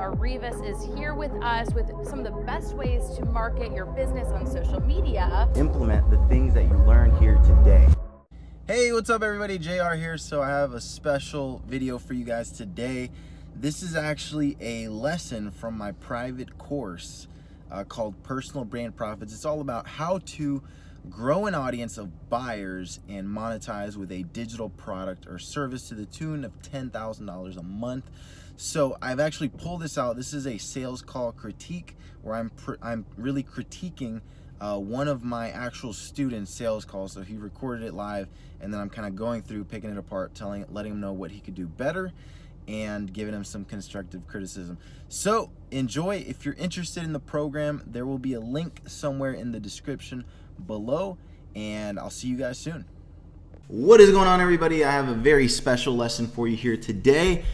Arribas is here with us with some of the best ways to market your business on social media. Implement the things that you learned here today. Hey, what's up everybody? JR here. So I have a special video for you guys today. This is actually a lesson from my private course called Personal Brand Profits. It's all about how to grow an audience of buyers and monetize with a digital product or service to the tune of $10,000 a month. So I've actually pulled this out. This is a sales call critique where I'm really critiquing one of my actual students' sales calls. So he recorded it live, and then I'm kind of going through, picking it apart, letting him know what he could do better, and giving him some constructive criticism. So enjoy. If you're interested in the program, there will be a link somewhere in the description below, and I'll see you guys soon. What is going on, everybody? I have a very special lesson for you here today.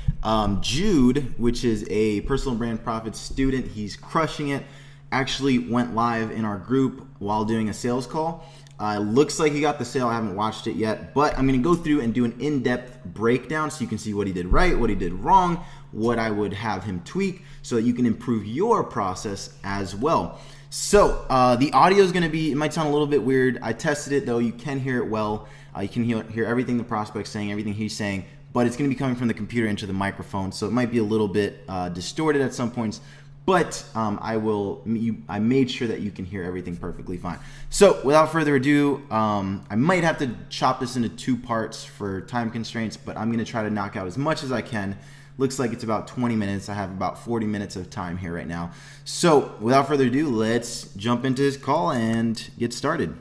Jude, which is a Personal Brand Profits student, he's crushing it, actually went live in our group while doing a sales call. Looks like he got the sale. I haven't watched it yet, but I'm going to go through and do an in-depth breakdown so you can see what he did right, what he did wrong, what I would have him tweak so that you can improve your process as well. So the audio is going to be, it might sound a little bit weird. I tested it though. You can hear it well. You can hear everything the prospect's saying, everything he's saying, but it's going to be coming from the computer into the microphone. So it might be a little bit distorted at some points, but I made sure that you can hear everything perfectly fine. So without further ado, I might have to chop this into 2 parts for time constraints, but I'm going to try to knock out as much as I can. Looks like it's about 20 minutes. I have about 40 minutes of time here right now. So without further ado, let's jump into this call and get started.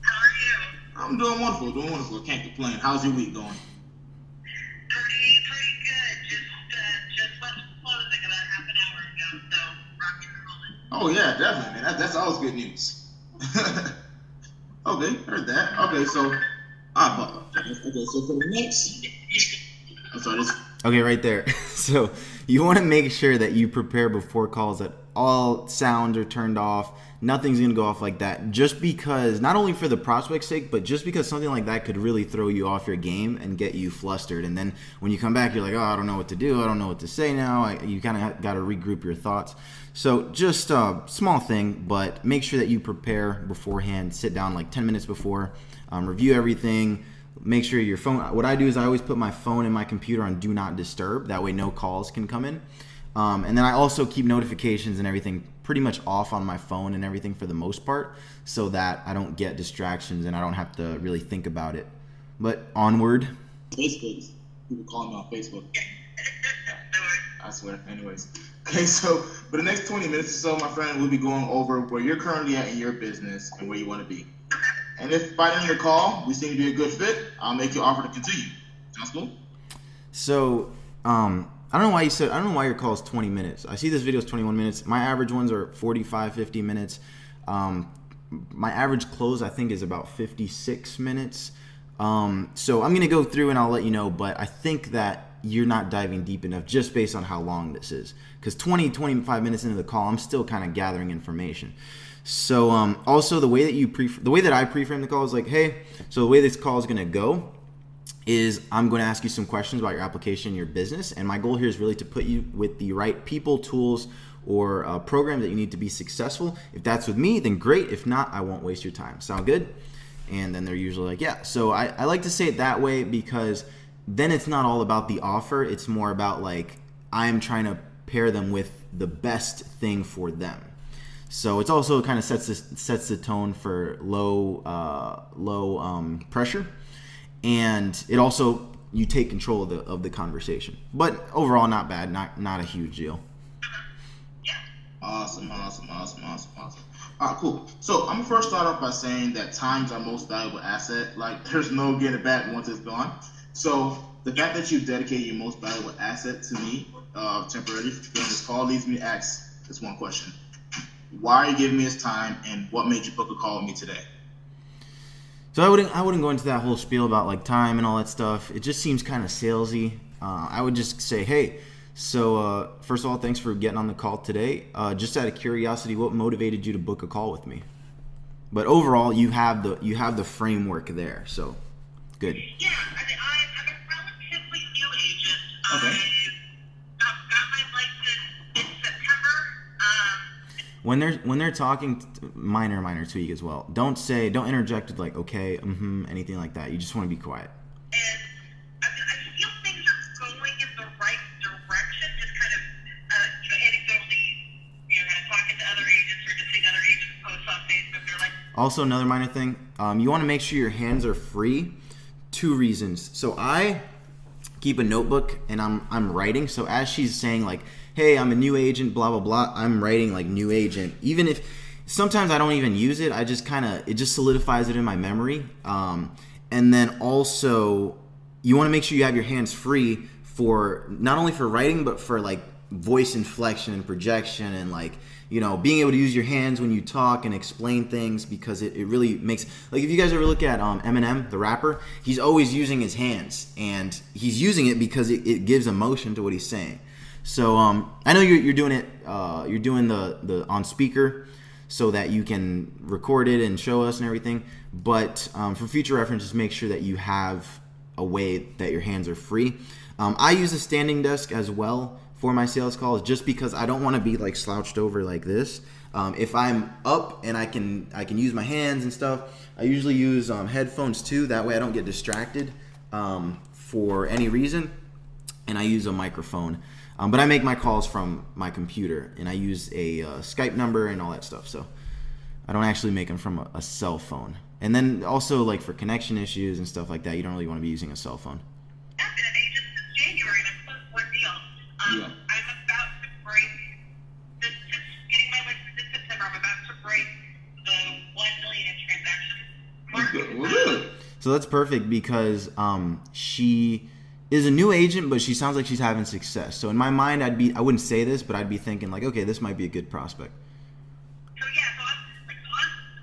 How are you? I'm doing wonderful. Can't complain. How's your week going? Pretty good. Just left closing about half an hour ago, so rocking and rolling. Oh yeah, definitely, man. That's always good news. Okay, heard that. Okay, so so for the next, I'm sorry. Okay, right there. So you want to make sure that you prepare before calls, that all sounds are turned off. Nothing's going to go off like that, just because, not only for the prospect's sake, but just because something like that could really throw you off your game and get you flustered. And then when you come back, you're like, oh, I don't know what to do. I don't know what to say now. You kind of got to regroup your thoughts. So just a small thing, but make sure that you prepare beforehand. Sit down like 10 minutes before, review everything. Make sure your phone, what I do is I always put my phone and my computer on do not disturb. That way no calls can come in. And then I also keep notifications and everything pretty much off on my phone and everything for the most part, so that I don't get distractions and I don't have to really think about it. But onward. Facebook, people calling me on Facebook. I swear. Anyways. Okay, so for the next 20 minutes or so, my friend, we'll be going over where you're currently at in your business and where you want to be. And if by the end of the call we seem to be a good fit, I'll make you offer to continue. Sounds cool? So, I don't know why your call is 20 minutes. I see this video is 21 minutes. My average ones are 45, 50 minutes. My average close, I think, is about 56 minutes. So I'm going to go through and I'll let you know, but I think that you're not diving deep enough just based on how long this is. Because 25 minutes into the call, I'm still kind of gathering information. So also the way that I pre-frame the call is like, hey, so the way this call is going to go is I'm going to ask you some questions about your application, your business, and my goal here is really to put you with the right people, tools, or program that you need to be successful. If that's with me, then great. If not, I won't waste your time. Sound good? And then they're usually like, yeah. So I like to say it that way because then it's not all about the offer. It's more about like I'm trying to pair them with the best thing for them. So it's also kind of sets the tone for low pressure, and it also, you take control of the conversation. But overall, not bad, not a huge deal. Yeah. Awesome. All right, cool. So I'm gonna first start off by saying that time's our most valuable asset. Like, there's no getting it back once it's gone. So the fact that you've dedicated your most valuable asset to me temporarily during this call leads me to ask this one question. Why are you giving me this time, and what made you book a call with me today? So I wouldn't go into that whole spiel about like time and all that stuff. It just seems kind of salesy. I would just say, hey, so first of all, thanks for getting on the call today. Just out of curiosity, what motivated you to book a call with me? But overall, you have the framework there, so good. Yeah, I'm a relatively new agent. Okay. I've when they're talking, minor tweak as well. Don't interject with like okay, anything like that. You just want to be quiet. And I feel things are going in the right direction, just kind of, anecdotally, kind of talking to other agents or just seeing other agents post on Facebook. They're like, Also, another minor thing, you want to make sure your hands are free. 2 reasons. So I keep a notebook and I'm writing. So as she's saying like, hey, I'm a new agent, blah, blah, blah, I'm writing like new agent. Even if sometimes I don't even use it, it just solidifies it in my memory. And then also you want to make sure you have your hands free for not only for writing, but for like voice inflection and projection and like, being able to use your hands when you talk and explain things, because it really makes, like if you guys ever look at Eminem, the rapper, he's always using his hands and he's using it because it gives emotion to what he's saying. So I know you're doing it, you're doing the on speaker so that you can record it and show us and everything. But for future reference, just make sure that you have a way that your hands are free. I use a standing desk as well for my sales calls, just because I don't want to be like slouched over like this. If I'm up and I can use my hands and stuff, I usually use headphones too. That way I don't get distracted for any reason. And I use a microphone. But I make my calls from my computer and I use a Skype number and all that stuff. So I don't actually make them from a cell phone. And then also like for connection issues and stuff like that, you don't really want to be using a cell phone. I've been an agent since January, and I'm close one deal. Yeah. I'm about to break, since getting my license in September, I'm about to break the 1 million in transaction mark. Well, good. So that's perfect because she is a new agent, but she sounds like she's having success. So in my mind, I wouldn't say this, but I'd be thinking like, okay, this might be a good prospect. So yeah,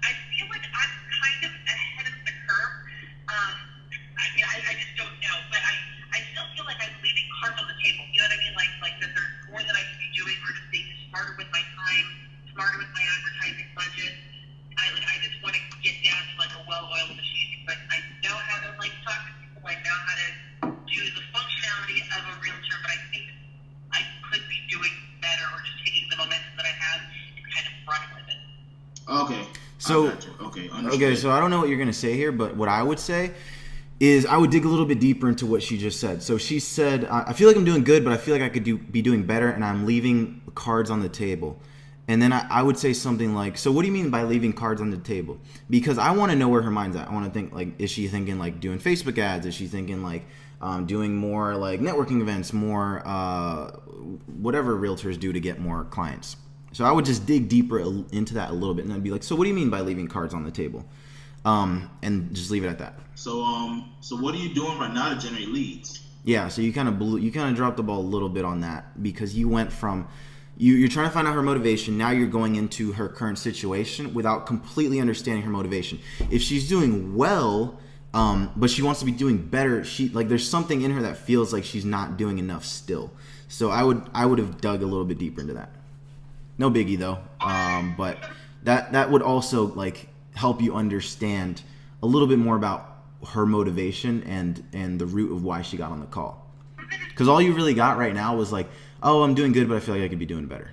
I feel like I'm kind of ahead of the curve. I just don't know, but I still feel like I'm leaving cards on the table. You know what I mean? Like that there's more that I could be doing, or just being smarter with my time, smarter with my advertising budget. I just want to get down to like a well-oiled machine. But I know how to like talk to people. I know how to do the functionality of a realtor. But I think I could be doing better, or just taking the momentum that I have and kind of running with it. Okay. So I got you. Okay. Okay, so I don't know what you're gonna say here, but what I would say is I would dig a little bit deeper into what she just said. So she said, I feel like I'm doing good, but I feel like I could be doing better, and I'm leaving cards on the table. And then I would say something like, so what do you mean by leaving cards on the table? Because I want to know where her mind's at. I want to think like, is she thinking like doing Facebook ads? Is she thinking like doing more like networking events, more whatever realtors do to get more clients? So I would just dig deeper into that a little bit, and I'd be like, so what do you mean by leaving cards on the table? And just leave it at that. So what are you doing right now to generate leads? Yeah, so you kind of dropped the ball a little bit on that, because you went from you're trying to find out her motivation. Now you're going into her current situation without completely understanding her motivation. If she's doing well, but she wants to be doing better, there's something in her that feels like she's not doing enough still. So I would have dug a little bit deeper into that. No biggie though, but that would also like help you understand a little bit more about her motivation and the root of why she got on the call. Because all you really got right now was like, oh, I'm doing good, but I feel like I could be doing better.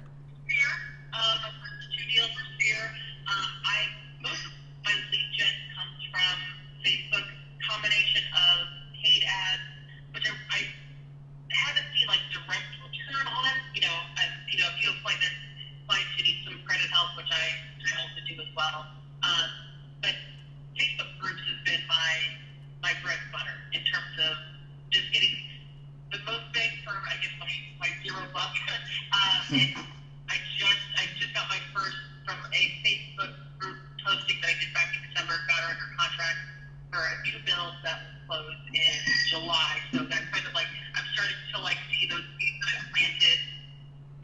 Fear, the 2 deals were fear. Most of my lead gen comes from Facebook, combination of paid ads, which I haven't seen like direct return on. A few appointments, clients who need some credit help, which I also do as well. But Facebook groups has been my bread and butter in terms of just getting the most bang for, I guess, my $0. And I just got my first from a Facebook group posting that I did back in December, got her under contract for a new build that was closed in July. So that kind of like, I'm starting to like see those seeds that I planted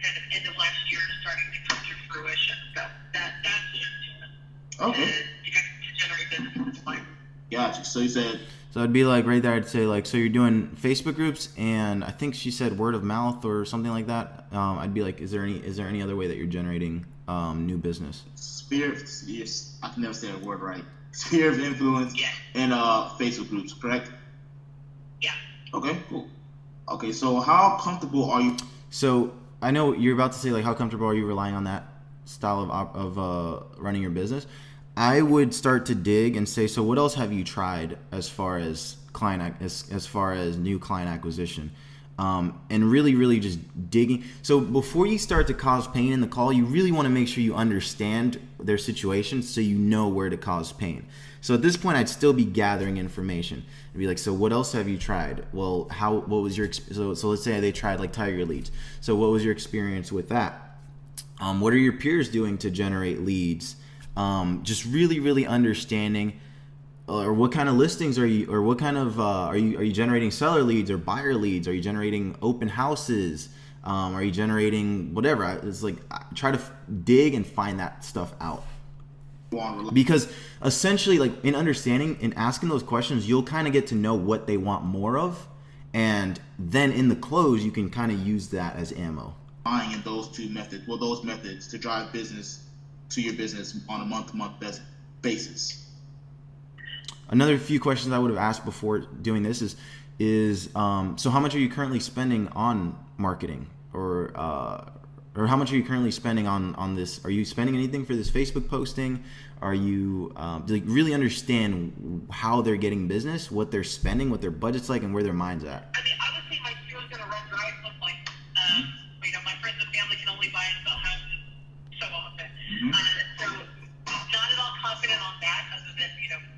kind of end of last year starting to come to fruition. So that's what I'm doing. Okay. To generate business at this point. Gotcha. So you said. So I'd be like right there. I'd say like, so you're doing Facebook groups, and I think she said word of mouth or something like that. I'd be like, is there any other way that you're generating new business? Sphere. Yes, I can never say that word right. Sphere of influence. Yeah. And Facebook groups, correct? Yeah. Okay. Cool. Okay. So how comfortable are you? So I know you're about to say like, how comfortable are you relying on that style of running your business, I would start to dig and say, so what else have you tried as far as as far as new client acquisition? And really just digging. So before you start to cause pain in the call, you really want to make sure you understand their situation so you know where to cause pain. So at this point, I'd still be gathering information. I'd be like, so what else have you tried? Well, what was your, so let's say they tried like Tiger Leads. So what was your experience with that? What are your peers doing to generate leads? Just really understanding, or what kind of listings are you, or what kind of are you generating seller leads or buyer leads? Are you generating open houses? Are you generating whatever? It's like, try to dig and find that stuff out. Because essentially, like, in understanding and asking those questions, you'll kind of get to know what they want more of, and then in the close, you can kind of use that as ammo. Buying in those those methods to drive business to your business on a month-to-month basis. Another few questions I would have asked before doing this is so how much are you currently spending on marketing, or how much are you currently spending on this? Are you spending anything for this Facebook posting? Are you like really understand how they're getting business, what they're spending, what their budget's like, and where their mind's at? I mean, I would say my skills going to run dry at some point. My friends and family can only buy and sell houses so often. So not at all confident on that, other than,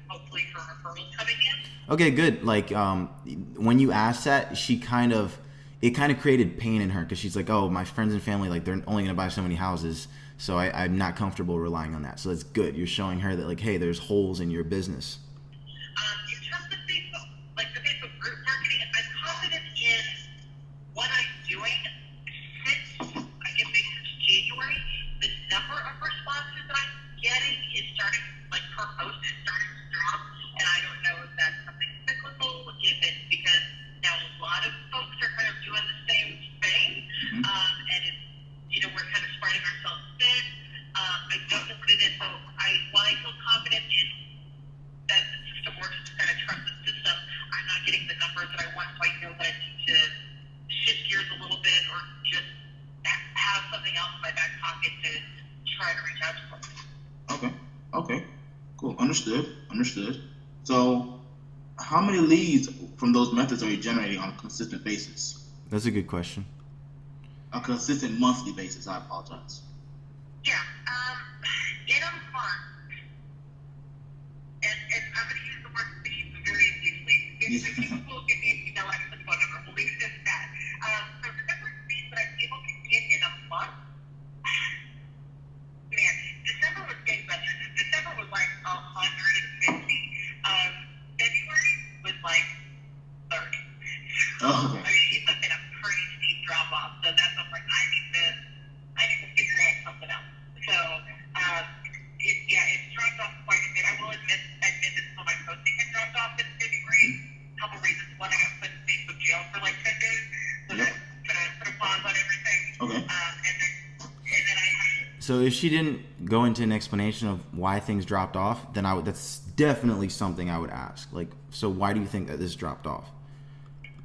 hopefully for referrals coming in. Okay, good. Like when you asked that, it kind of created pain in her, because she's like, oh, my friends and family, like, they're only going to buy so many houses, so I'm not comfortable relying on that. So that's good. You're showing her that, like, hey, there's holes in your business. In terms of Facebook, like the Facebook group marketing, I'm confident in what I'm doing. Since I get big since January, the number of responses that I'm getting is starting, like, per post is starting to drop, and I don't know if that's something cyclical, if it's because now a lot of folks are kind of doing the same thing, and it's, we're kind of spreading ourselves thin. I don't know what it is, so while I feel confident in that the system works, to kind of trust the system, I'm not getting the numbers that I want, so I know that I need to shift gears a little bit, or just have something else in my back pocket to try to reach out to folks. Okay, cool, understood. So how many leads from those methods are you generating on a consistent basis? That's a good question. A consistent monthly basis, I apologize. Yeah, in a month, and I'm going to use the word leads very loosely. If people will give me an email address and phone number, we'll leave it at that. So the number of leads that I'm able to get in a month, man, December was gangbusters. December was like 150. February was like 30. Oh, okay. I mean, it's been a pretty steep drop off. So that's something I need to figure out something else. So, it's dropped off quite a bit. I will admit that some of my posting had dropped off in February. A couple reasons. One, I got put in Facebook jail for like 10 days. So that put a pause on everything. Okay. And then I had... So if she didn't go into an explanation of why things dropped off, then that's definitely something I would ask. Like, so why do you think that this dropped off?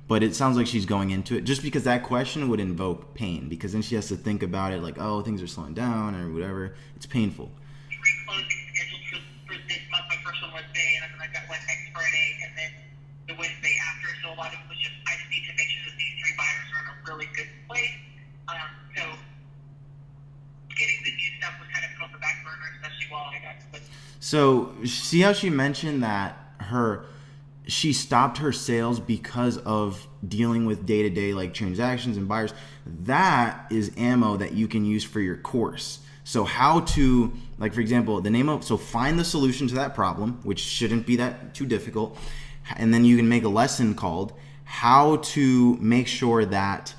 But it sounds like she's going into it, just because that question would invoke pain, because then she has to think about it like, oh, things are slowing down or whatever. It's painful. Closing scheduled for this month. My first one was Wednesday, and then I got one next Friday, and then the Wednesday after. So a lot of it was just, I just need to make sure that these 3 buyers are in a really good place. So getting the new stuff was kind of put on the back burner, especially while I got split. So see how she mentioned that she stopped her sales because of dealing with day-to-day like transactions and buyers. That is ammo that you can use for your course. So how to, like, for example, find the solution to that problem, which shouldn't be that too difficult. And then you can make a lesson called how to make sure that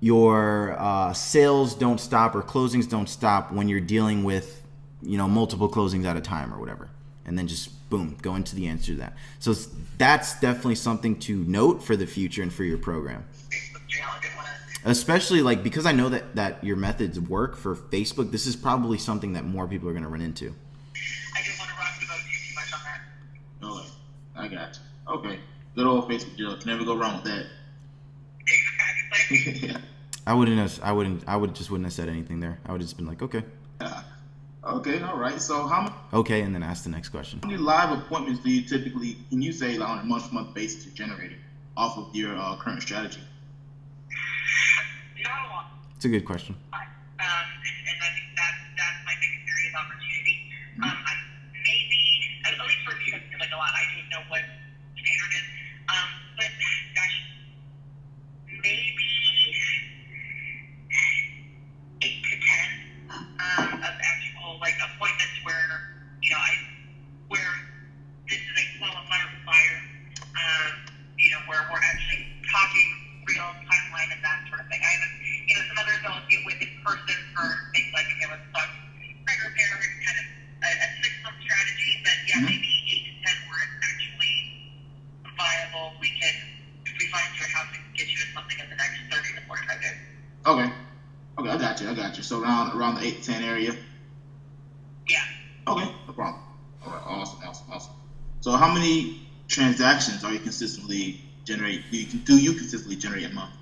your sales don't stop or closings don't stop when you're dealing with, multiple closings at a time or whatever. And then just boom, go into the answer to that. So that's definitely something to note for the future and for your program. Especially because I know that your methods work for Facebook, this is probably something that more people are going to run into. I didn't want to rock the boat too much on that. Okay, I got you. Okay, good old Facebook jail. Can never go wrong with that. Exactly. Yeah. I wouldn't have said anything there. I would have just been like, okay. Okay, all right. So how Okay, and then ask the next question. many live appointments do you typically, can you say, like, on a month-to-month basis you're generating off of your current strategy? Not a lot. It's a good question. And I think that's my biggest area of opportunity. I maybe, at least for me, it's like a lot. I don't know what standard is. But gosh, maybe 8 to 10 of actual like appointments where where this is a qualifier buyer. Where we're actually talking real timeline and that sort of thing. I haven't, some others I'll get with in person for things like, let's talk credit repair and kind of a 6-month strategy. But yeah, maybe 8 to 10 where it's actually viable. If we find you a house, we can get you to something in the next 30 to 45 days. Okay, I got you. So around the 8 to 10 area. Yeah. Okay, no problem. All right, awesome. So how many transactions are you consistently consistently generate a month?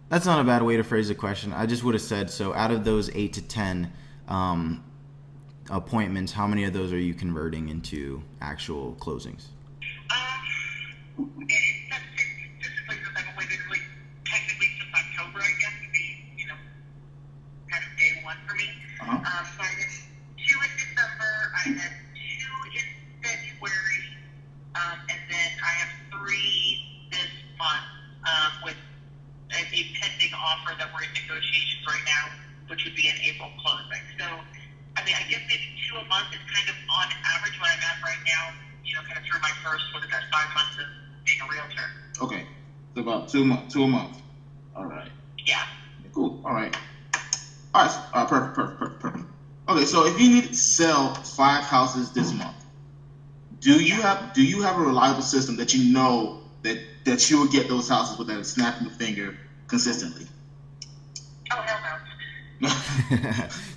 That's not a bad way to phrase the question. I just would have said, so out of those 8 to 10 appointments, how many of those are you converting into actual closings? Specifically since I've waited technically since October, I guess, would be, kind of day one for me. So I had 2 in December, I had 2 in February, and then I have 3 this month with a pending offer that we're in negotiations right now, which would be an April closing. So, I guess maybe 2 a month is kind of on average what I'm at right now, kind of through my first, 5 months of being a realtor. Okay, so about 2 a month. All right. Yeah. Cool. All right. Perfect. Okay, so if you need to sell 5 houses this month, do you have a reliable system that you know that you will get those houses without a snap of the finger consistently? Oh, hell no.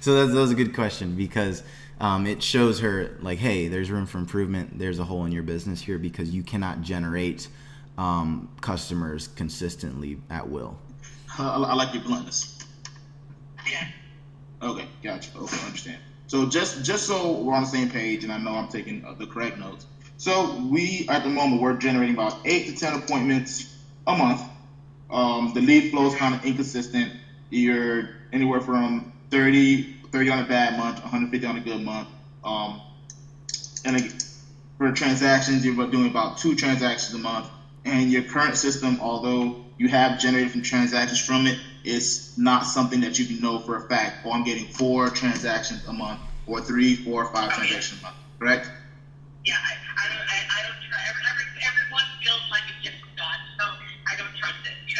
So that was a good question, because it shows her like, hey, there's room for improvement. There's a hole in your business here because you cannot generate customers consistently at will. I like your bluntness. Yeah. Okay, gotcha. Okay, understand. So just so we're on the same page, and I know I'm taking the correct notes. So at the moment, we're generating about 8 to 10 appointments a month. The lead flow is kind of inconsistent. You're anywhere from 30 on a bad month, 150 on a good month. For transactions, you're doing about 2 transactions a month. And your current system, although you have generated some transactions from it, it's not something that you can know for a fact. Oh, I'm getting 4 transactions a month, or 3, 4, or 5 transactions a month. Correct? Yeah, I don't trust. Everyone feels like a gift from God, so I don't trust it. It's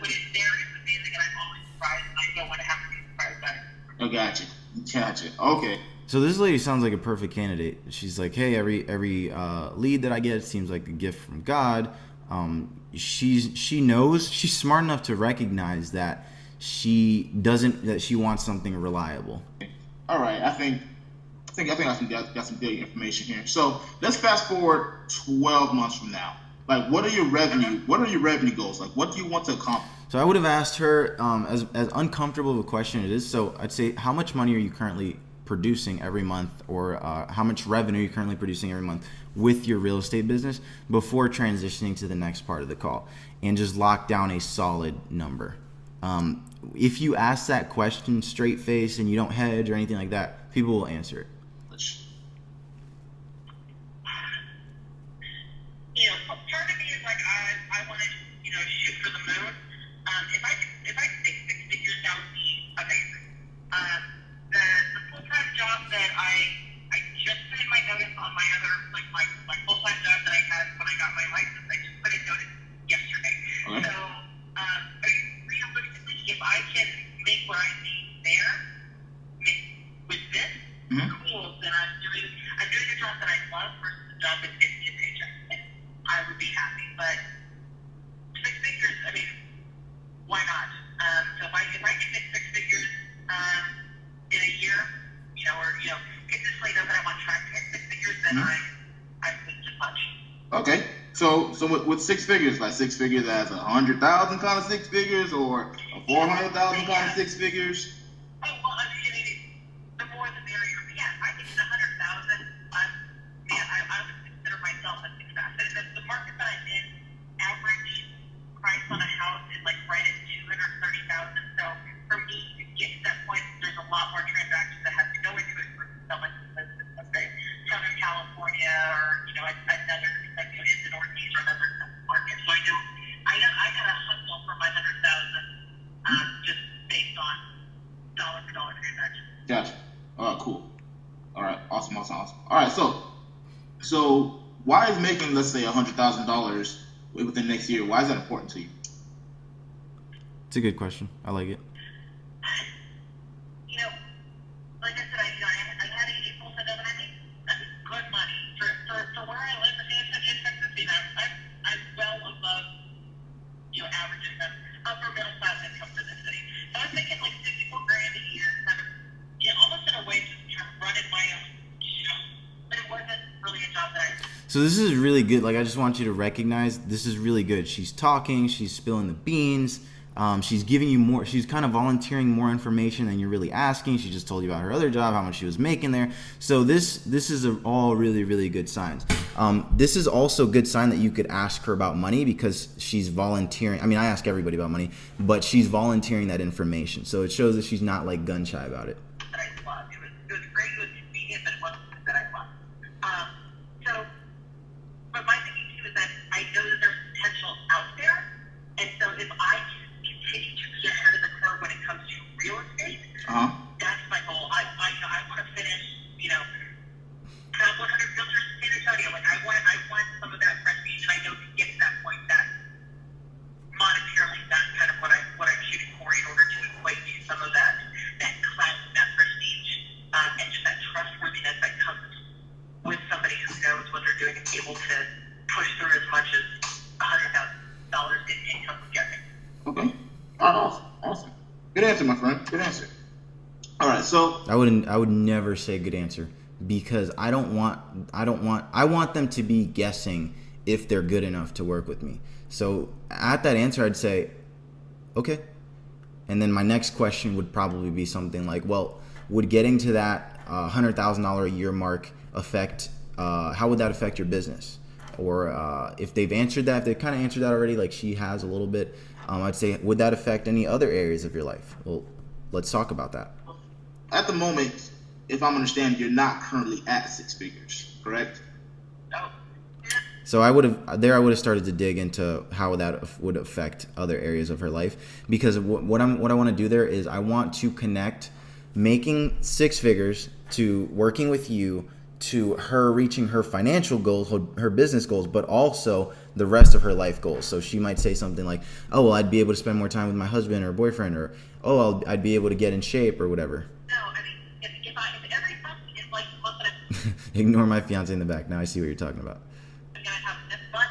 when it's there, it's amazing, and I'm always surprised. And I don't want to have to be surprised by it. Oh, gotcha. Okay. So this lady sounds like a perfect candidate. She's like, hey, every lead that I get seems like a gift from God. She knows, she's smart enough to recognize that she wants something reliable. All right, I think I got some good information here. So let's fast forward 12 months from now. Like, what are your revenue goals? Like, what do you want to accomplish? So I would have asked her, as uncomfortable of a question it is. So I'd say, how much money are you currently producing every month, or how much revenue are you currently producing every month with your real estate business before transitioning to the next part of the call, and just lock down a solid number. If you ask that question straight face and you don't hedge or anything like that, people will answer it. Part of me is like, I want to, shoot for the moon. If I can make 6 figures, that would be amazing. The full-time job that I just put in my notice on my other, like my full-time job that I had when I got my license, I just put in notice yesterday. Okay. So, realistically, if I can make what I need there with this, cool, then I'm doing a job that I love versus a job that gets me a paycheck. And I would be happy. But 6 figures, why not? So if I can make 6 figures in a year, consistently know that I'm on track to hit 6 figures, then I'm just much. Okay. So with six figures, like six figures as 100,000 kind of six figures, or a 400,000 kind of six figures. Oh, well, I mean, the more the merrier. Yeah, I think it's 100,000. I would consider myself a success. And the market that I'm in, average price on a house is like right at 230,000. So for me to get to that point, there's a lot more transactions that have to go into it for someone who lives in, let's say, Southern California or another, like in the Northeast or another market. So I gotta hustle for my 100,000 just based on dollar for dollar transactions. Gotcha. All right, cool. All right, awesome. All right, so why is making, let's say, $100,000 within the next year? Why is that important to you? It's a good question. I like it. Like I said, I had a full-time job and I make good money for where I live in Texas. I'm well above average income, upper middle class income for the city. So I was making like $64,000 a year, almost in a way just kind of running my own show. But it wasn't really a job that I. So this is really good. Like, I just want you to recognize this is really good. She's talking, she's spilling the beans. She's giving you more, she's kind of volunteering more information than you're really asking. She just told you about her other job, how much she was making there. So this is all really, really good signs. This is also a good sign that you could ask her about money because she's volunteering. I mean, I ask everybody about money, but she's volunteering that information. So it shows that she's not like gun shy about it. That I loved. It was great, it was convenient, but it wasn't something that I loved. But my thinking too is that I know that there's potential out there, and so if I can continue to be ahead of the curve when it comes to real estate, that's my goal. I want to finish, top 100 realtors in San Antonio. Like I want some of that prestige, and I know to get to that point, that monetarily, that's kind of what I'm shooting for in order to equate to some of that clout, that prestige, and just that trustworthiness that comes with somebody who knows what they're doing and able to push through as much as $100,000 in income would get me. Okay. All right, awesome. Good answer, my friend. Good answer. All right, so I would never say good answer because I want them to be guessing if they're good enough to work with me. So at that answer, I'd say, okay. And then my next question would probably be something like, well, would getting to that $100,000 a year mark how would that affect your business? Or if they've answered that, if they've kind of answered that already, like she has a little bit, I'd say, would that affect any other areas of your life? Well, let's talk about that. At the moment, if I'm understanding, you're not currently at six figures, correct? No. So I would have started to dig into how that would affect other areas of her life, because what I want to do there is I want to connect making six figures to working with you to her reaching her financial goals, her business goals, but also the rest of her life goals. So she might say something like, oh, well, I'd be able to spend more time with my husband or boyfriend, or, oh, I'd be able to get in shape or whatever. No, I mean, if every month is like the month that Ignore my fiance in the back. Now I see what you're talking about. I'm going to have this month,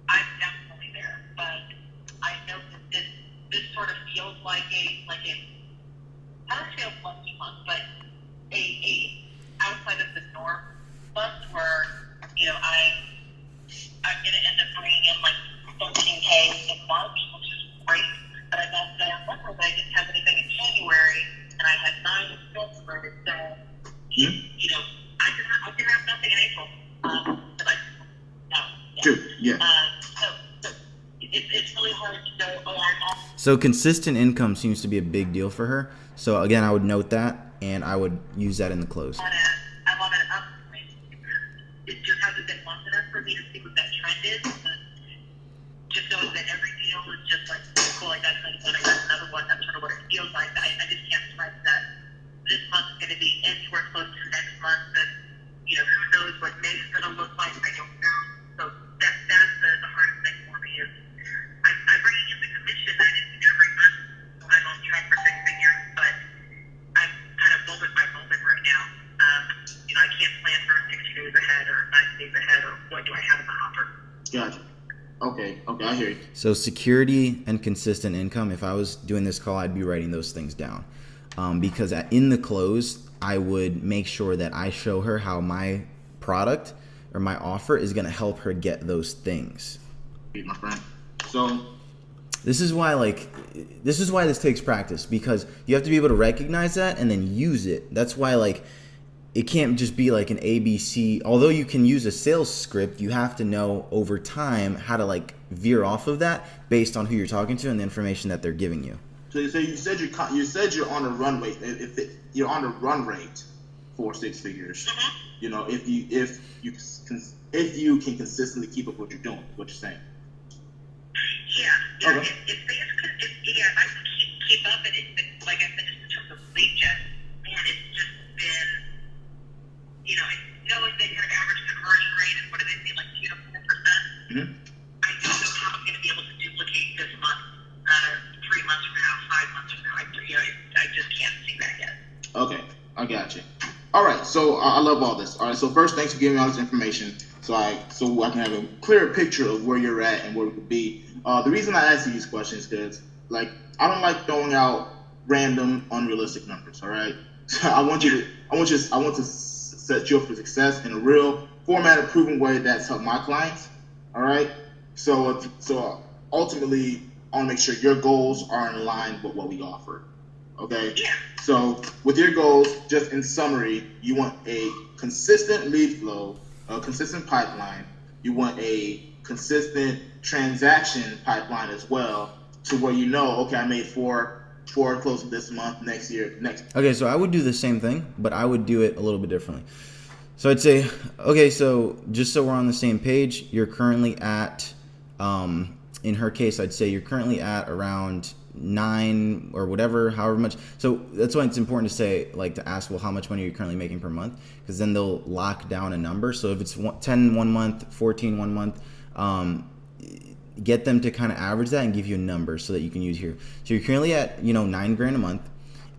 I'm definitely there. But I know that this sort of feels like a I don't feel lucky month, but a outside of the norm month where, I'm going to end up bringing in like $13K in March, which is great. But I know that I remember that I didn't have anything in January, and I had 9 in February. So, I can have nothing in April. True. Yeah. So it's really hard to know. Oh, I'm off. So consistent income seems to be a big deal for her. So again, I would note that, and I would use that in the close. I'm on an upswing. It just hasn't been long enough for me to see what that trend is. But just knowing that every deal is just like, cool, I got another one. That's sort of what it feels like. I just can't trust that this month's going to be anywhere close to next month. And, who knows what May's going to look like. I don't know. So that's the hardest thing for me is I'm bringing in the commission that is every month. I'm on track for 6 figures, but I'm kind of moment by moment right now. I can't plan for 60 days ahead or 90 days ahead or what do I have in the hopper. Gotcha. Okay, I hear you. So security and consistent income, if I was doing this call, I'd be writing those things down. Because in the close, I would make sure that I show her how my product or my offer is going to help her get those things. My friend. So this is why this takes practice, because you have to be able to recognize that and then use it. That's why it can't just be like an ABC. Although you can use a sales script, you have to know over time how to veer off of that based on who you're talking to and the information that they're giving you. So you said you're on a run rate. You're on a run rate for 6 figures. You know, if you can consistently keep up what you're doing, what you're saying. Yeah. Okay. If I can keep up, and like I said, just in terms of lead gen, man, it's just been, you know, knowing that your average conversion rate is, what do they say, like 2 to 4%. Mm-hmm. I don't know how I'm going to be able to duplicate this month, 3 months from now, 5 months from now. I just can't see that yet. Okay, I got you. All right, so I love all this. All right, so first, thanks for giving me all this information, so I can have a clearer picture of where you're at and where we could be. The reason I ask you these questions is because, I don't like throwing out random, unrealistic numbers. All right, so I want to set you up for success in a real formatted, proven way that's helped my clients. All right, so ultimately, I want to make sure your goals are in line with what we offer. Okay. Yeah. So with your goals, just in summary, you want a consistent lead flow, a consistent pipeline. You want a consistent transaction pipeline as well, to where okay, I made four closing this month, next. Okay, so I would do the same thing, but I would do it a little bit differently. So I'd say, okay, so just so we're on the same page, you're currently at, in her case, I'd say you're currently at around 9 or whatever, however much. So that's why it's important to say, to ask, well, how much money are you currently making per month? Because then they'll lock down a number. So if it's 10 one month, 14 one month, get them to kind of average that and give you a number so that you can use here. So you're currently at, $9,000 a month,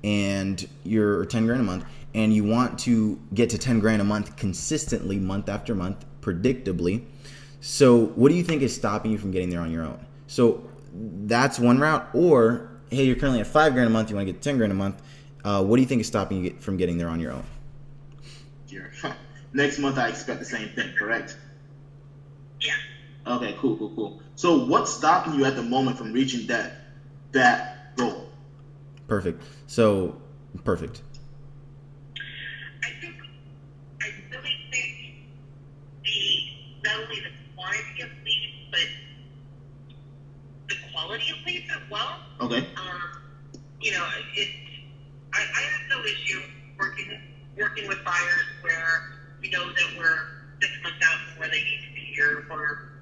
and you're 10 grand a month, and you want to get to 10 grand a month consistently, month after month, predictably. So what do you think is stopping you from getting there on your own? So that's one route. Or, hey, you're currently at 5 grand a month, you want to get 10 grand a month. What do you think is stopping you from getting there on your own? Next month, I expect the same thing, correct? Yeah. Okay, cool. So what's stopping you at the moment from reaching that goal? Perfect. So, perfect. I really think not only the quantity of leads, but the quality of leads as well. Okay. I have no issue working with buyers where we know that we're 6 months out from where they need to be, or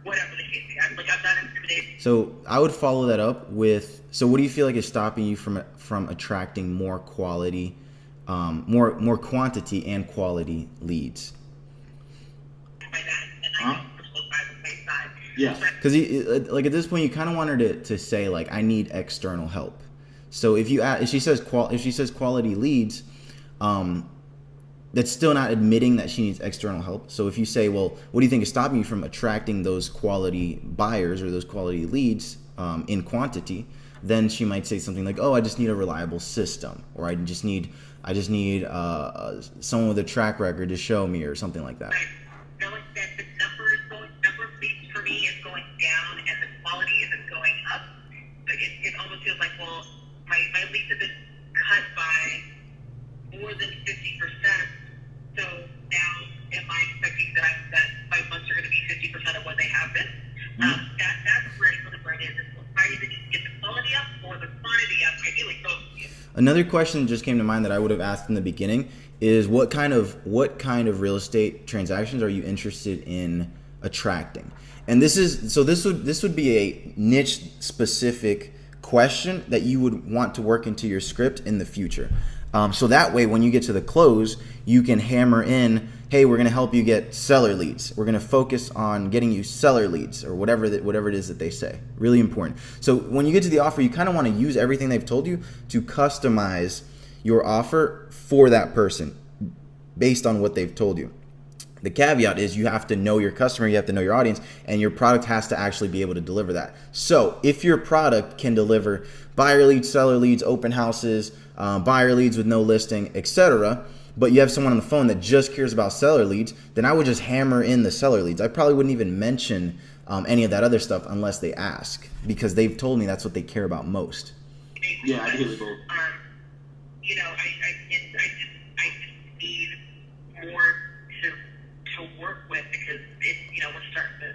whatever the case may be. I'm not intimidated. So I would follow that up with, so what do you feel like is stopping you from attracting more quality, more quantity and quality leads? By that, and I know we're both by the same side. Yeah. Because at this point, you kind of want her to say I need external help. So if she says quality leads, that's still not admitting that she needs external help. So if you say, well, what do you think is stopping you from attracting those quality buyers or those quality leads in quantity? Then she might say something like, oh, I just need a reliable system, or I just need someone with a track record to show me, or something like that. Right. Knowing that the number of leads for me is going down and the quality isn't going up, but it almost feels like, well, my leads have been cut by more than 50%. So now, am I expecting that my months are going to be 50% of what they have been? That's where it is. I either need to get the quality up or the quantity up. Ideally, both. Another question that just came to mind that I would have asked in the beginning is what kind of real estate transactions are you interested in attracting? And this would be a niche specific question that you would want to work into your script in the future. So that way, when you get to the close, you can hammer in, hey, we're going to help you get seller leads. We're going to focus on getting you seller leads, or whatever it is that they say. Really important. So when you get to the offer, you kind of want to use everything they've told you to customize your offer for that person based on what they've told you. The caveat is you have to know your customer, you have to know your audience, and your product has to actually be able to deliver that. So if your product can deliver buyer leads, seller leads, open houses, buyer leads with no listing, etc., but you have someone on the phone that just cares about seller leads, then I would just hammer in the seller leads. I probably wouldn't even mention any of that other stuff unless they ask, because they've told me that's what they care about most. Yeah, I hear you both. You know, I just need more to work with, because it, you know, we're starting to,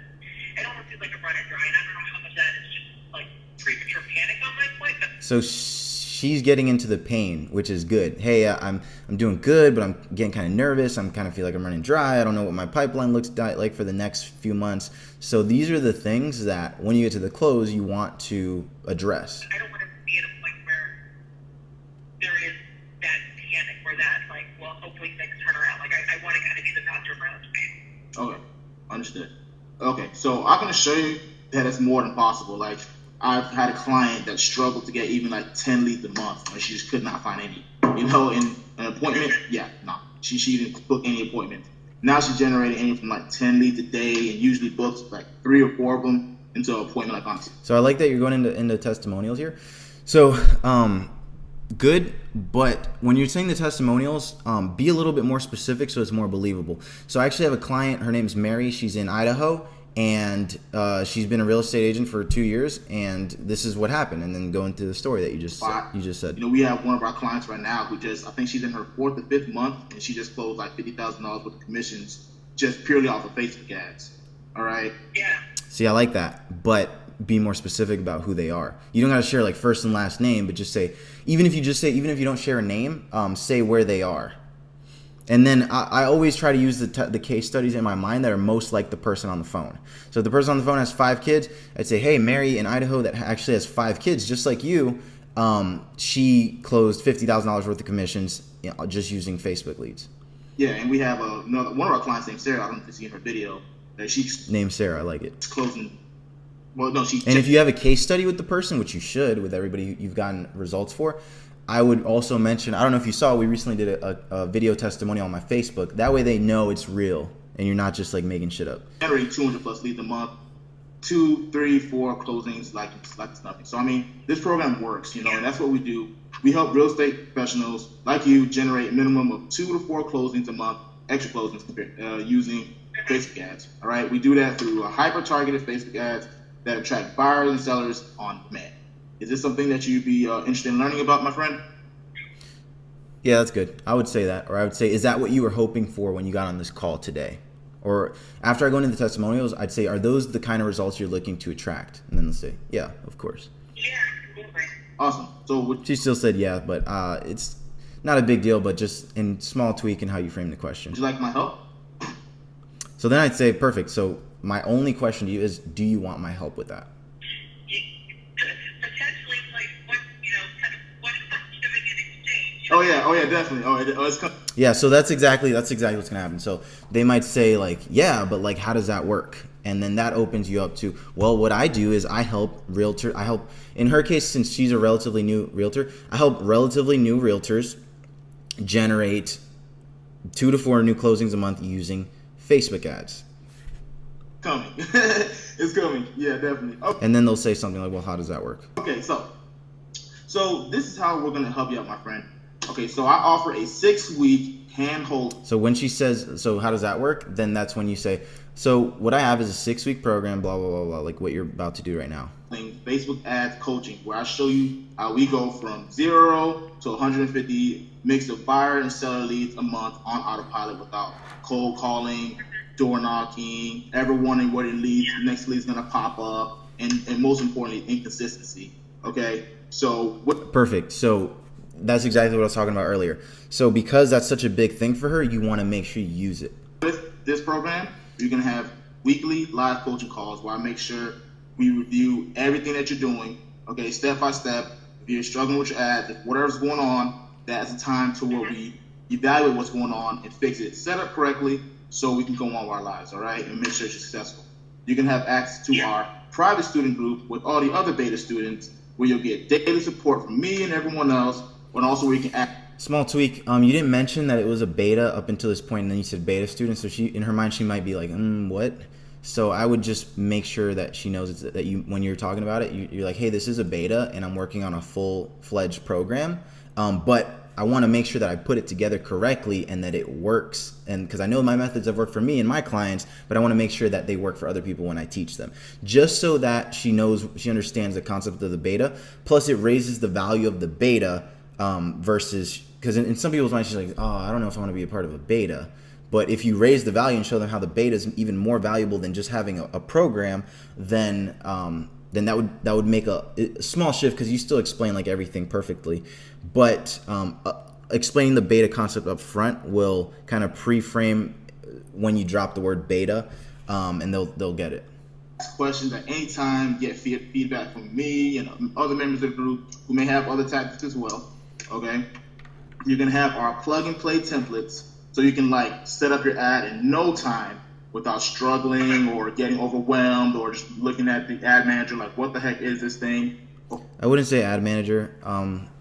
it almost feels like I'm running dry, and I don't know how much that is just like premature panic on my point, but So she's getting into the pain, which is good. Hey, I'm doing good, but I'm getting kind of nervous. I'm kind of feel like I'm running dry. I don't know what my pipeline looks like for the next few months. So these are the things that when you get to the close, you want to address. I don't want to be at a point where there is that panic or that, like, well, hopefully things turn around. Like, I want to kind of be the doctor of my own pain. Okay, understood. Okay, so I'm gonna show you that it's more than possible. Like, I've had a client that struggled to get even like 10 leads a month, and she just could not find any. You know, in an appointment, she didn't book any appointments. Now she's generating anywhere from like 10 leads a day, and usually books like 3 or 4 of them into an appointment like on. So I like that you're going into testimonials here. So good, but when you're saying the testimonials, be a little bit more specific so it's more believable. So I actually have a client, her name's Mary, she's in Idaho, and she's been a real estate agent for 2 years, and this is what happened. And then go into the story that you just said. You know, we have one of our clients right now who just, I think she's in her 4th or 5th month, and she just closed like $50,000 worth of commissions just purely off of Facebook ads. All right. Yeah. See, I like that, but be more specific about who they are. You don't got to share like first and last name, but just say, even if you don't share a name, say where they are. And then I always try to use the case studies in my mind that are most like the person on the phone. So if the person on the phone has 5 kids, I'd say, hey, Mary in Idaho that actually has 5 kids, just like you, she closed $50,000 worth of commissions just using Facebook leads. Yeah, and we have another one of our clients named Sarah. I don't know if you've seen her video. That she's named Sarah. I like it. Closing. Well, no, she. And if you have a case study with the person, which you should, with everybody you've gotten results for, I would also mention, I don't know if you saw, we recently did a video testimonial on my Facebook. That way they know it's real and you're not just like making shit up. Generating 200 plus leads a month, 2, 3, 4 closings like it's nothing. So I mean, this program works, you know, and that's what we do. We help real estate professionals like you generate a minimum of 2 to 4 closings a month, extra closings using Facebook ads. All right, we do that through hyper targeted Facebook ads that attract buyers and sellers on demand. Is this something that you'd be interested in learning about, my friend? Yeah, that's good. I would say that. Or I would say, is that what you were hoping for when you got on this call today? Or after I go into the testimonials, I'd say, are those the kind of results you're looking to attract? And then they'll say, yeah, of course. Yeah, absolutely. Awesome. So she still said yeah, but it's not a big deal, but just in small tweak in how you frame the question. Would you like my help? So then I'd say, perfect. So my only question to you is, do you want my help with that? Potentially, like, what, you know, kind of, what is that giving in exchange? Oh yeah, definitely. It's yeah, so that's exactly what's gonna happen. So they might say like, yeah, but like, how does that work? And then that opens you up to, well, what I do is I help in her case, since she's a relatively new realtor, I help relatively new realtors generate 2 to 4 new closings a month using Facebook ads. Coming. It's coming. Yeah, definitely. Okay. And then they'll say something like, well, how does that work? Okay, so this is how we're going to help you out, my friend. Okay, so I offer a 6-week handhold. So when she says, so how does that work? Then that's when you say, so what I have is a 6-week program, blah, blah, blah, blah, like what you're about to do right now. Facebook ads coaching, where I show you how we go from 0 to 150 mix of buyer and seller leads a month on autopilot without cold calling, door knocking, ever wondering what the next lead is going to pop up, and most importantly, inconsistency. Okay, so perfect. So that's exactly what I was talking about earlier. So because that's such a big thing for her, you want to make sure you use it. With this program, you're going to have weekly live coaching calls where I make sure we review everything that you're doing, okay, step by step. If you're struggling with your ads, if whatever's going on, that's the time to where we evaluate what's going on and fix it, set up correctly, so we can go on with our lives, all right, and make sure you're successful. You can have access to our private student group with all the other beta students, where you'll get daily support from me and everyone else, but also where you can act. Small tweak. You didn't mention that it was a beta up until this point, and then you said beta student. So she, in her mind, she might be like, what? So I would just make sure that she knows that you, when you're talking about it, you're like, hey, this is a beta, and I'm working on a full-fledged program. But I want to make sure that I put it together correctly and that it works. And because I know my methods have worked for me and my clients, but I want to make sure that they work for other people when I teach them, just so that she understands the concept of the beta. Plus it raises the value of the beta versus, because in some people's minds, she's like, oh, I don't know if I want to be a part of a beta. But if you raise the value and show them how the beta is even more valuable than just having a program, then that would make a small shift, because you still explain like everything perfectly. But explaining the beta concept up front will kind of pre-frame when you drop the word beta, and they'll get it. Ask questions at any time, get feedback from me and other members of the group who may have other tactics as well. Okay, you're gonna have our plug and play templates, so you can like set up your ad in no time without struggling or getting overwhelmed or just looking at the ad manager like, what the heck is this thing? I wouldn't say ad manager,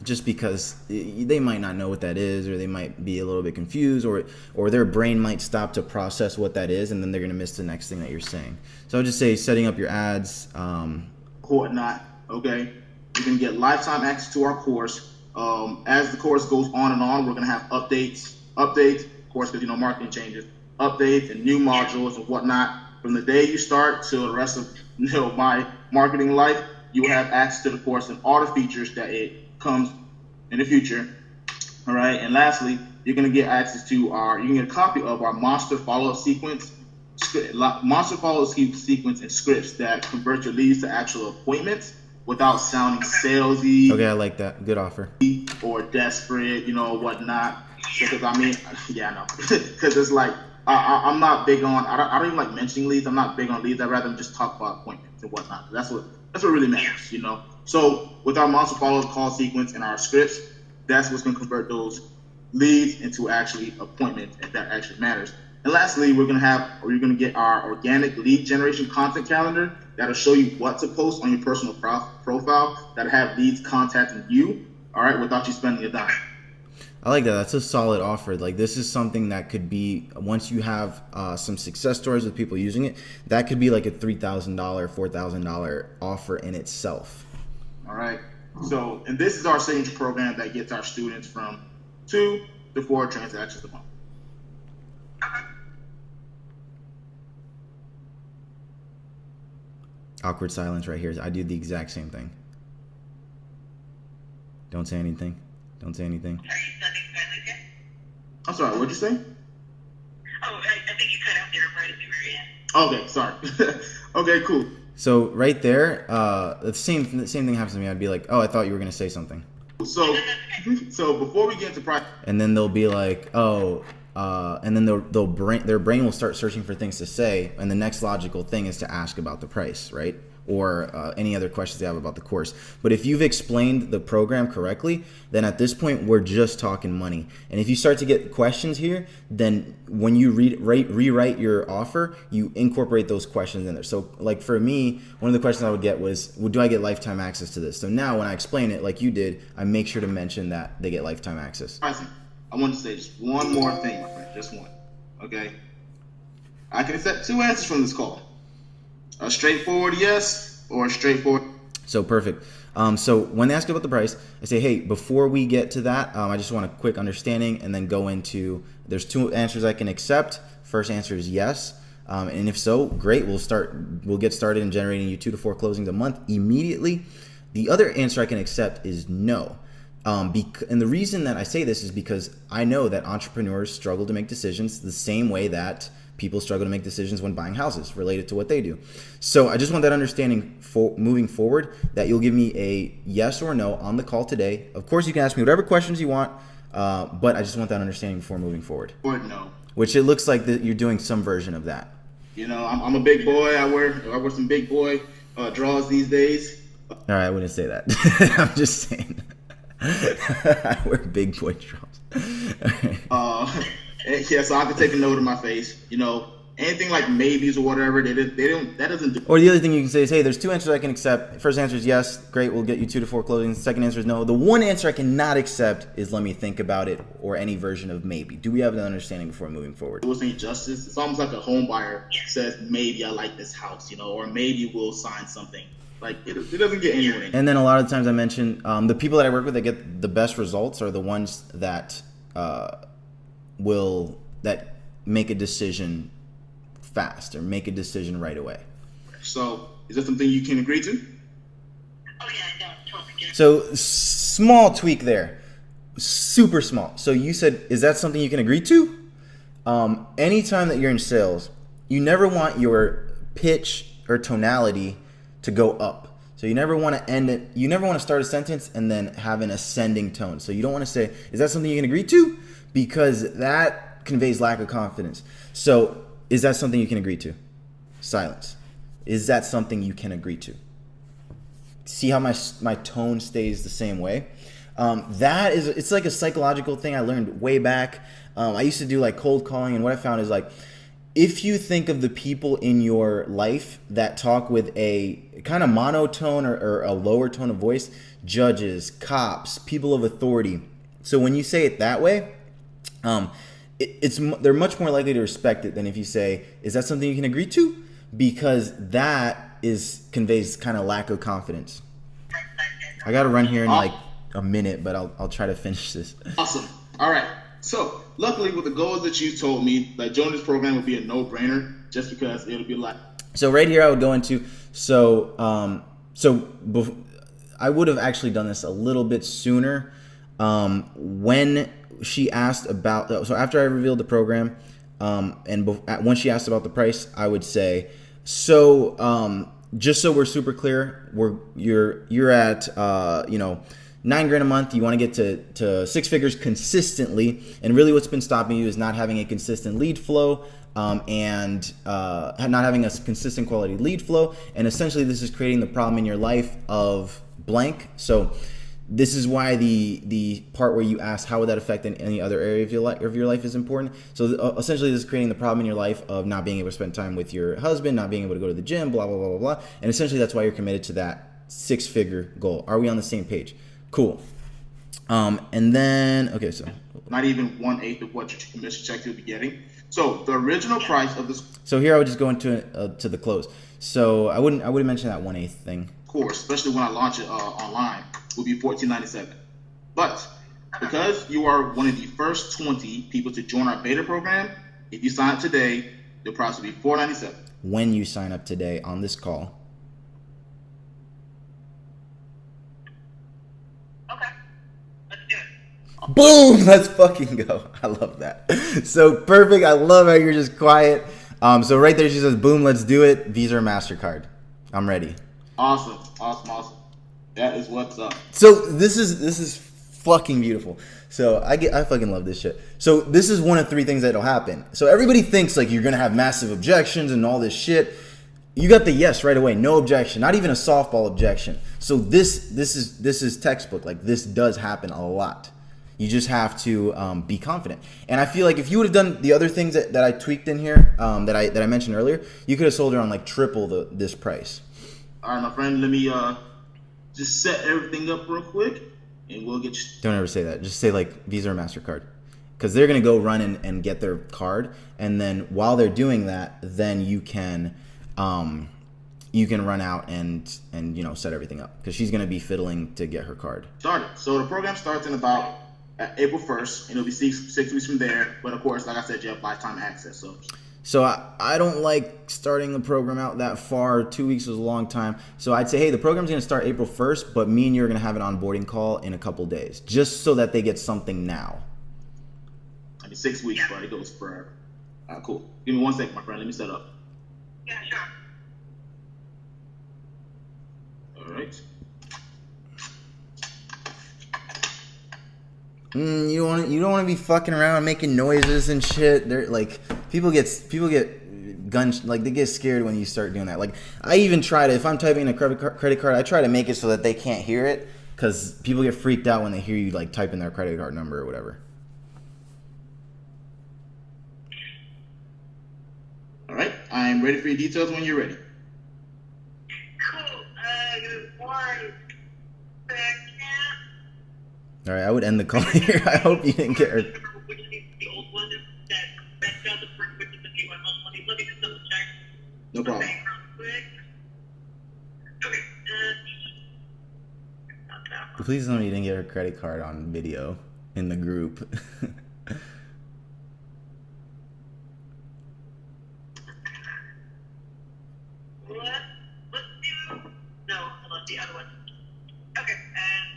just because they might not know what that is, or they might be a little bit confused, or their brain might stop to process what that is, and then they're gonna miss the next thing that you're saying. So I would just say setting up your ads, whatnot. Okay, you're gonna get lifetime access to our course. As the course goes on and on, we're gonna have updates, of course, because marketing changes, updates and new modules and whatnot. From the day you start till the rest of my marketing life, you will have access to the course and all the features that it comes in the future. All right, and lastly, you're gonna get access to you can get a copy of our monster follow-up sequence, and scripts that convert your leads to actual appointments without sounding salesy. Okay, I like that. Good offer. Or desperate, whatnot. Because I know. Because it's like I'm not big on. I don't even like mentioning leads. I'm not big on leads. I'd rather just talk about appointments and whatnot. That's what really matters, So with our monster follow-up call sequence and our scripts, that's what's going to convert those leads into actually appointments, and that actually matters. And lastly, you're going to get our organic lead generation content calendar that'll show you what to post on your personal profile that'll have leads contacting you, all right, without you spending a dime. I like that. That's a solid offer. Like, this is something that could be, once you have some success stories with people using it, that could be like a $3,000, $4,000 offer in itself. All right. So, and this is our signature program that gets our students from 2 to 4 transactions a month. Awkward silence right here. I do the exact same thing. Don't say anything. Don't say anything. Are you studying silent yet? I'm sorry, what'd you say? Oh, I think you cut out there right at the very end. Okay, sorry. Okay, cool. So right there, the same thing happens to me. I'd be like, oh, I thought you were going to say something. So before we get into price, and then they'll be like, oh, and then their brain will start searching for things to say, and the next logical thing is to ask about the price, right? Or any other questions they have about the course. But if you've explained the program correctly, then at this point we're just talking money. And if you start to get questions here, then when you rewrite your offer, you incorporate those questions in there. So like for me, one of the questions I would get was, well, do I get lifetime access to this? So now when I explain it like you did, I make sure to mention that they get lifetime access. I want to say just one more thing, my friend, just one. Okay, I can accept 2 answers from this call. A straightforward yes or a straightforward. So perfect. So when they ask about the price, I say, hey, before we get to that, I just want a quick understanding, and then go into, there's 2 answers I can accept. First answer is yes. And if so, great. We'll get started in generating you 2 to 4 closings a month immediately. The other answer I can accept is no. And the reason that I say this is because I know that entrepreneurs struggle to make decisions the same way that people struggle to make decisions when buying houses related to what they do. So I just want that understanding for moving forward, that you'll give me a yes or no on the call today. Of course, you can ask me whatever questions you want, but I just want that understanding before moving forward. Or no. Which it looks like that you're doing some version of that. I'm a big boy. I wear some big boy draws these days. All right, I wouldn't say that. I'm just saying. I wear big boy draws. Yeah, so I can take a note in my face. Anything like maybes or whatever, that doesn't do. Or the other thing you can say is, hey, there's 2 answers I can accept. First answer is yes, great, we'll get you 2 to 4 closings. Second answer is no. The one answer I cannot accept is let me think about it, or any version of maybe. Do we have an understanding before moving forward? It wasn't justice. It's almost like a home buyer says, maybe I like this house, or maybe we'll sign something. Like it doesn't get anywhere. And then a lot of times I mention the people that I work with that get the best results are the ones that that make a decision fast or make a decision right away. So is that something you can agree to? Oh yeah, no, totally get it. So small tweak there, super small. So you said, is that something you can agree to? Anytime that you're in sales, you never want your pitch or tonality to go up. So you never want to end it. You never want to start a sentence and then have an ascending tone. So you don't want to say, is that something you can agree to? Because that conveys lack of confidence. So is that something you can agree to? Silence. Is that something you can agree to? See how my tone stays the same way? It's like a psychological thing I learned way back. I used to do like cold calling, and what I found is like, if you think of the people in your life that talk with a kind of monotone or a lower tone of voice, judges, cops, people of authority. So when you say it that way, they're much more likely to respect it than if you say, is that something you can agree to? Because that conveys kind of lack of confidence. I got to run here in like a minute, but I'll try to finish this. Awesome. All right. So luckily, with the goals that you told me, like joining this program would be a no-brainer, just because it'll be like. So right here, I would go into I would have actually done this a little bit sooner. When she asked about, so after I revealed the program, when she asked about the price, I would say, just so we're super clear, you're at $9,000 a month. You want to get to 6 figures consistently, and really what's been stopping you is not having a consistent lead flow, and not having a consistent quality lead flow. And essentially, this is creating the problem in your life of blank. So this is why the part where you ask how would that affect any other area of your life is important. So essentially, this is creating the problem in your life of not being able to spend time with your husband, not being able to go to the gym, blah blah blah blah blah. And essentially, that's why you're committed to that 6-figure goal. Are we on the same page? Cool. And then, okay, so not even 1/8 of what your commission check you'll be getting. So the original price of this So here I would just go into to the close. So I wouldn't mention that 1/8 thing. course, especially when I launch it online, will be $14.97. But because you are one of the first 20 people to join our beta program, if you sign up today, the price will be $4.97. When you sign up today on this call. Okay, let's do it. Boom! Let's fucking go. I love that. So perfect. I love how you're just quiet. So right there she says, boom, let's do it. Visa or MasterCard. I'm ready. Awesome. That is what's up. So this is fucking beautiful. So I fucking love this shit. So this is one of 3 things that'll happen. So everybody thinks like you're gonna have massive objections and all this shit. You got the yes right away, no objection, not even a softball objection. So this is textbook. Like this does happen a lot. You just have to be confident. And I feel like if you would have done the other things that I tweaked in here, that I mentioned earlier, you could have sold her on like triple this price. All right, my friend, let me just set everything up real quick, and we'll get you. Don't ever say that. Just say like Visa or MasterCard, because they're gonna go run and get their card, and then while they're doing that, then you can run out and set everything up, because she's gonna be fiddling to get her card started. So the program starts in about April 1st, and it'll be six weeks from there. But of course, like I said, you have lifetime access. So I don't like starting the program out that far. 2 weeks was a long time. So I'd say, hey, the program's going to start April 1st, but me and you are going to have an onboarding call in a couple days, just so that they get something now. I mean, 6 weeks, but it goes forever. Cool. Give me 1 second, my friend. Let me set up. Yeah, sure. All right. You don't want to be fucking around making noises and shit. They're like people get guns, like they get scared when you start doing that. Like I even try to, if I'm typing in a credit card, I try to make it so that they can't hear it, because people get freaked out when they hear you like type in their credit card number or whatever. All right. I'm ready for your details when you're ready. Cool. Give me 1 second. All right, I would end the call here. I hope you didn't get her. Which is the old one that doesn't work with the new one. Let me just double check. No problem. Okay, real quick. Okay. Please tell me you didn't get her credit card on video in the group. Let's do, no, hold on, the other one. Okay, and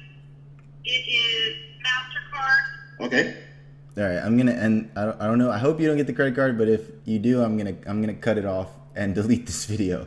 it is MasterCard. Okay. All right, I'm gonna end. I don't know. I hope you don't get the credit card, but if you do, I'm gonna cut it off and delete this video.